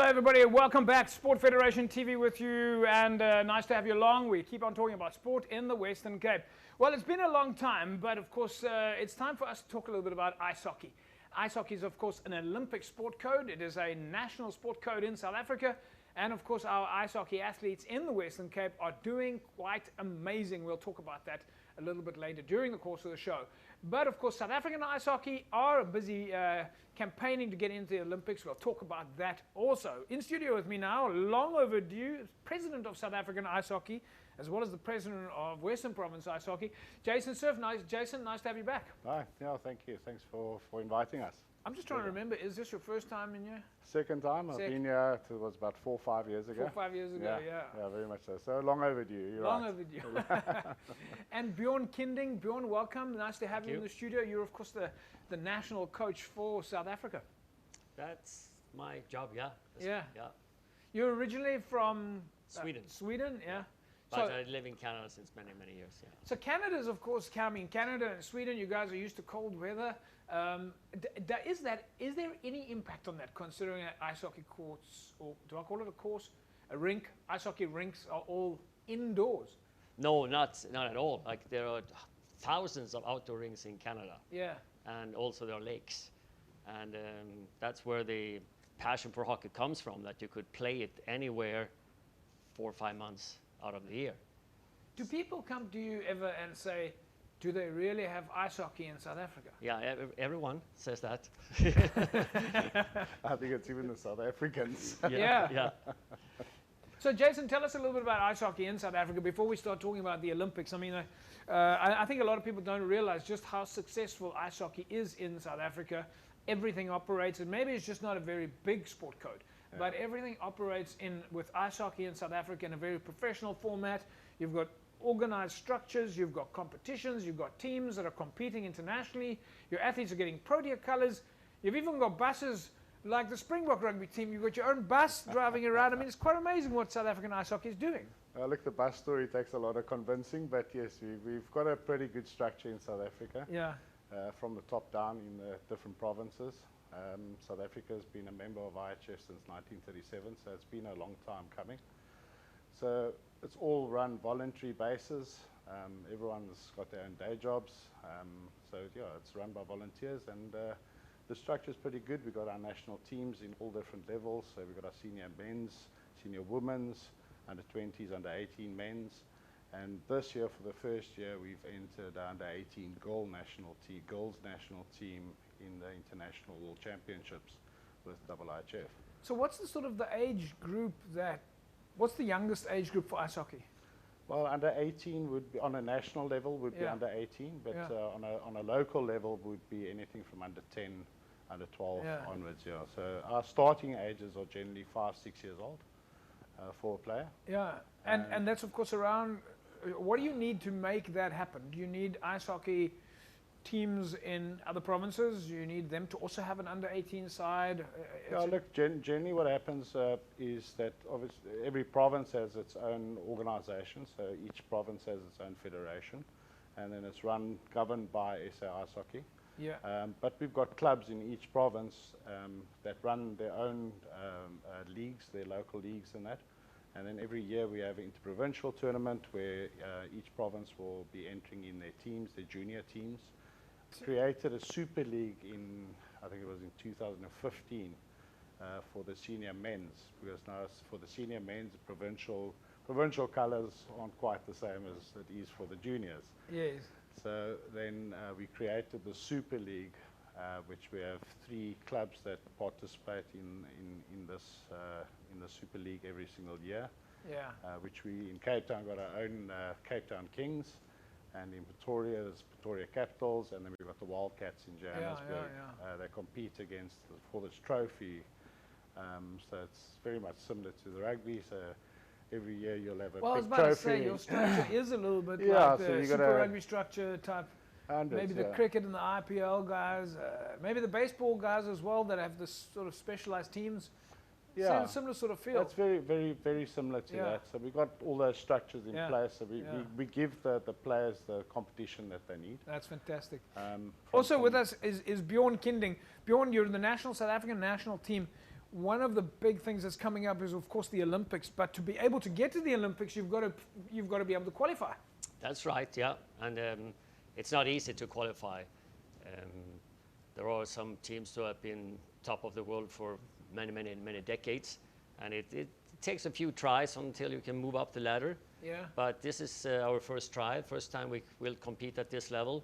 everybody, welcome back. Sport Federation TV with you, and nice to have you along. We keep on talking about sport in the Western Cape. Well, it's been a long time, but of course, it's time for us to talk a little bit about ice hockey. Ice hockey is, of course, an Olympic sport code. It is a national sport code in South Africa. And, of course, our ice hockey athletes in the Western Cape are doing quite amazing. We'll talk about that a little bit later during the course of the show. But, of course, South African ice hockey are busy campaigning to get into the Olympics. We'll talk about that also. In studio with me now, long overdue, President of South African Ice Hockey, as well as the President of Western Province Ice Hockey, Jason Surf. Jason, nice to have you back. Hi, yeah, thank you. Thanks for inviting us. I'm just trying to remember, is this your first time in here? Second time. I've been here, it was about 4 or 5 years ago. 4 or 5 years ago, yeah. Yeah, very much so. So long overdue, you're long right. overdue. And Bjorn Kinding, Bjorn, welcome. Nice to have you in the studio. You're, of course, the national coach for South Africa. That's my job, yeah. Yeah. Yeah. You're originally from Sweden. Sweden, yeah. But I live in Canada since many, many years, yeah. So Canada's, of course, coming. Canada and Sweden, you guys are used to cold weather. Is there any impact on that, considering that ice hockey courts, or do I call it a course, a rink? Ice hockey rinks are all indoors. No, not at all. Like, there are thousands of outdoor rinks in Canada. Yeah. And also there are lakes. And that's where the passion for hockey comes from, that you could play it anywhere 4 or 5 months out of the year. Do people come to you ever and say, do they really have ice hockey in South Africa? Yeah, everyone says that. I think it's even the South Africans. Yeah. So, Jason, tell us a little bit about ice hockey in South Africa before we start talking about the Olympics. I mean, I think a lot of people don't realize just how successful ice hockey is in South Africa. Everything operates, and maybe it's just not a very big sport code, but everything operates with ice hockey in South Africa in a very professional format. You've got organized structures, you've got competitions, you've got teams that are competing internationally, your athletes are getting Protea colors, you've even got buses like the Springbok rugby team. You've got your own bus driving around. I mean, it's quite amazing what South African ice hockey is doing. Look, the bus story takes a lot of convincing, but yes, we've got a pretty good structure in South Africa. Yeah. From the top down in the different provinces. South Africa has been a member of IHF since 1937, so it's been a long time coming. So it's all run voluntary basis. Everyone's got their own day jobs. So yeah, it's run by volunteers, and the structure is pretty good. We've got our national teams in all different levels. So we've got our senior men's, senior women's, under 20s, under 18 men's. And this year, for the first year, we've entered our under 18 girls national team in the International World Championships with IHF. So what's the sort of the age group what's the youngest age group for ice hockey? Well, under 18 would be, on a national level, would be under 18, but on a local level would be anything from under 10, under 12 onwards, yeah. So our starting ages are generally 5, 6 years old for a player. Yeah, and that's, of course, around. What do you need to make that happen? Do you need ice hockey teams in other provinces? Do you need them to also have an under-18 side? Yeah, look, generally what happens is that obviously every province has its own organization, so each province has its own federation, and then it's governed by SA Ice Hockey. Yeah. But we've got clubs in each province that run their own leagues, their local leagues and that. And then every year we have an interprovincial tournament where each province will be entering in their teams, their junior teams. Created a super league I think it was in 2015 for the senior men's, because now for the senior men's, the provincial colors aren't quite the same as it is for the juniors. Yes. So then we created the super league, which we have 3 clubs that participate in the Super League every single year. Yeah. Which we in Cape Town got our own Cape Town Kings, and in Pretoria there's Pretoria Capitals, and then we've got the Wildcats in Johannesburg. They compete for this trophy. So it's very much similar to the rugby. So every year you'll have a big trophy. Well, I was about to say, your structure is a little bit like the Super Rugby structure type. Maybe the cricket and the IPL guys, maybe the baseball guys as well, that have this sort of specialized teams. Yeah, similar sort of feel. That's very, very, very similar to that. So we've got all those structures in place. So we give the players the competition that they need. That's fantastic. Also with us is Bjorn Kinding. Bjorn, you're in the South African national team. one of the big things that's coming up is, of course, the Olympics. But to be able to get to the Olympics, you've got to be able to qualify. That's right, yeah. And it's not easy to qualify. There are some teams who have been top of the world for many, many, many decades. And it takes a few tries until you can move up the ladder. Yeah. But this is our first try, first time we will compete at this level,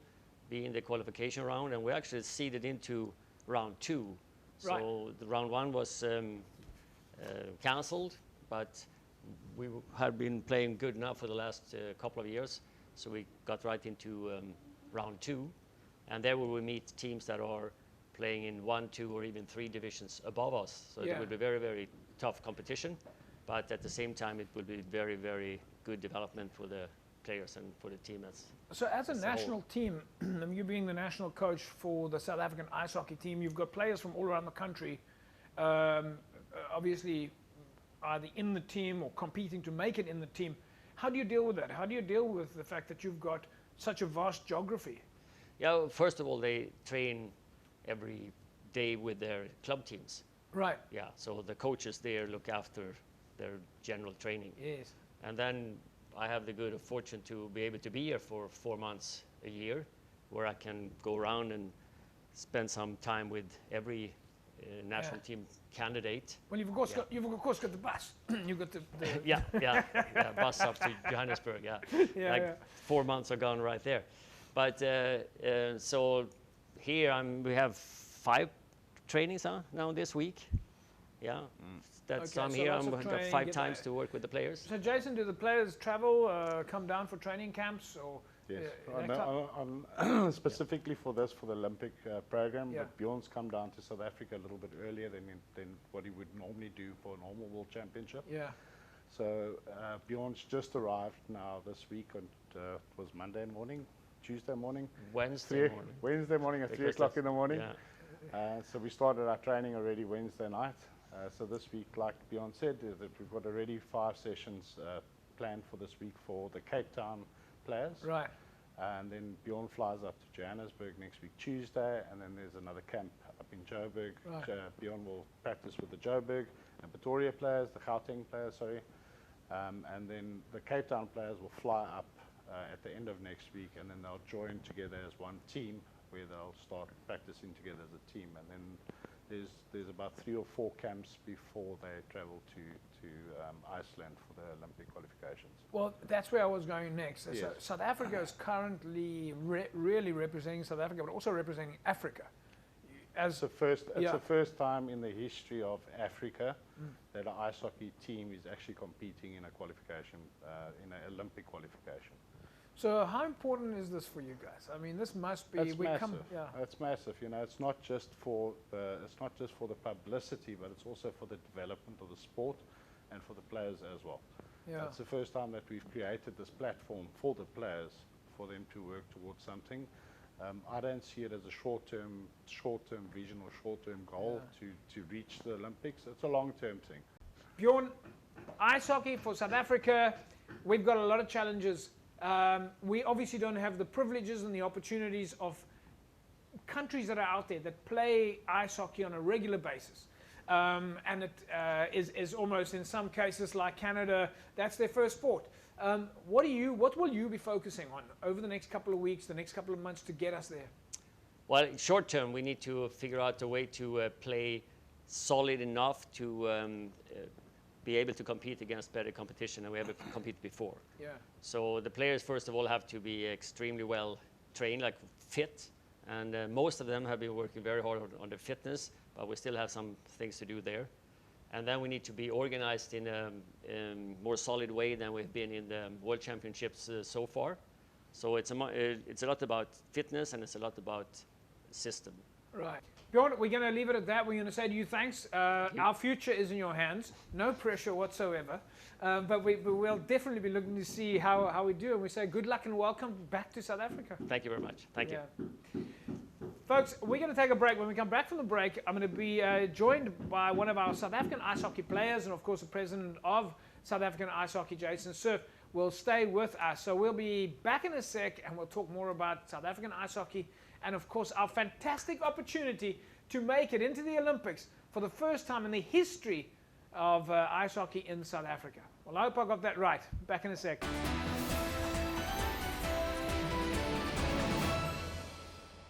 be in the qualification round. And we actually seeded into round 2. Right. So the round 1 was cancelled, but we had been playing good enough for the last couple of years. So we got right into round 2. And there we will meet teams that are playing in 1, 2, or even 3 divisions above us. So Yeah. it will be very, very tough competition. But at the same time, it will be very, very good development for the players and for the team. So as a That's national team, you being the national coach for the South African ice hockey team, you've got players from all around the country, obviously either in the team or competing to make it in the team. How do you deal with that? How do you deal with the fact that you've got such a vast geography? Yeah, well, first of all, they train every day with their club teams. Right. Yeah, so the coaches there look after their general training. Yes. And then I have the good fortune to be able to be here for 4 months a year, where I can go around and spend some time with every national team candidate. Well, you've of course got the bus. You've got the yeah, bus up to Johannesburg. Yeah, 4 months are gone right there. But so here we have 5 trainings now this week. Yeah. That's Okay, I'm so here. lots of I've got training, 5 times to work with the players. So Jason, do the players travel, come down for training camps, or? Yes, that type? specifically for the Olympic program, Yeah. but Bjorn's come down to South Africa a little bit earlier than what he would normally do for a normal World Championship. Yeah. So Bjorn's just arrived now this week on it was Monday morning, Tuesday morning, Wednesday morning at 3 because o'clock in the morning. Yeah. So we started our training already Wednesday night. So this week, like Bjorn said, is that we've got already 5 sessions planned for this week for the Cape Town players. Right. And then Bjorn flies up to Johannesburg next week Tuesday, and then there's another camp up in Joburg. Right. Bjorn will practice with the Joburg and Pretoria players, the Gauteng players, sorry. And then the Cape Town players will fly up at the end of next week, and then they'll join together as one team, where they'll start practicing together as a team. And then there's about 3 or 4 camps before they travel to Iceland for the Olympic qualifications. Well, that's where I was going next. Yes. So South Africa is currently really representing South Africa, but also representing Africa. It's the first time in the history of Africa that an ice hockey team is actually competing in a qualification, in an Olympic qualification. So how important is this for you guys? I mean, this must be. It's massive. It's massive. You know, it's not just for the publicity, but it's also for the development of the sport and for the players as well. Yeah. It's the first time that we've created this platform for the players, for them to work towards something. I don't see it as a short-term vision or short-term goal to reach the Olympics. It's a long-term thing. Bjorn, ice hockey for South Africa, we've got a lot of challenges. We obviously don't have the privileges and the opportunities of countries that are out there that play ice hockey on a regular basis. And it is almost, in some cases like Canada, that's their first sport. What will you be focusing on over the next couple of weeks, the next couple of months to get us there? Well, short term, we need to figure out a way to play solid enough to be able to compete against better competition than we ever competed before. Yeah. So the players, first of all, have to be extremely well trained, like fit. And most of them have been working very hard on their fitness, but we still have some things to do there. And then we need to be organized in a more solid way than we've been in the World Championships so far. So it's a lot about fitness, and it's a lot about system. Right. Bjorn, we're going to leave it at that. We're going to say to you thanks. Our future is in your hands. No pressure whatsoever. But we'll definitely be looking to see how we do. And we say good luck and welcome back to South Africa. Thank you very much. Thank you. Folks, we're going to take a break. When we come back from the break, I'm going to be joined by one of our South African ice hockey players and, of course, the president of South African Ice Hockey, Jason Surf, will stay with us. So we'll be back in a sec, and we'll talk more about South African ice hockey and, of course, our fantastic opportunity to make it into the Olympics for the first time in the history of ice hockey in South Africa. Well, I hope I got that right. Back in a sec.